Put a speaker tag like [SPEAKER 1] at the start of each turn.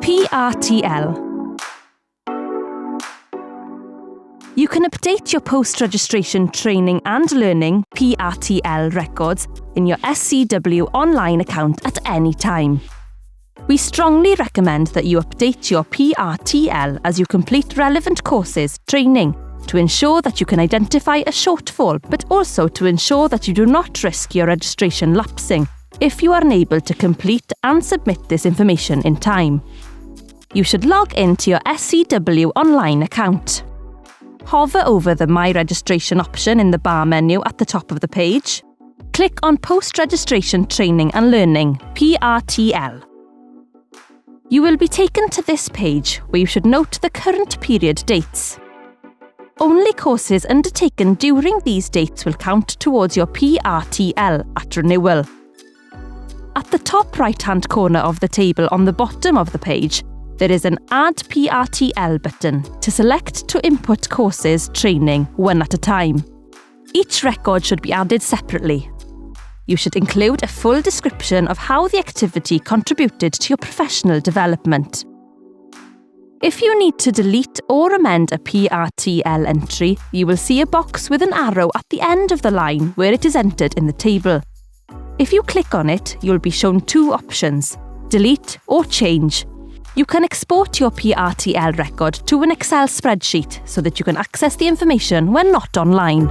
[SPEAKER 1] PRTL. You can update your post-registration training and learning PRTL records in your SCW online account at any time. We strongly recommend that you update your PRTL as you complete relevant courses, training, to ensure that you can identify a shortfall, but also to ensure that you do not risk your registration lapsing if you are unable to complete and submit this information in time. You should log into your SCW online account. Hover over the My Registration option in the bar menu at the top of the page. Click on Post-Registration Training and Learning, PRTL. You will be taken to this page where you should note the current period dates. Only courses undertaken during these dates will count towards your PRTL at renewal. At the top right-hand corner of the table on the bottom of the page, there is an Add PRTL button to select to input courses training one at a time. Each record should be added separately. You should include a full description of how the activity contributed to your professional development. If you need to delete or amend a PRTL entry, you will see a box with an arrow at the end of the line where it is entered in the table. If you click on it, you'll be shown two options: delete or change. You can export your PRTL record to an Excel spreadsheet so that you can access the information when not online.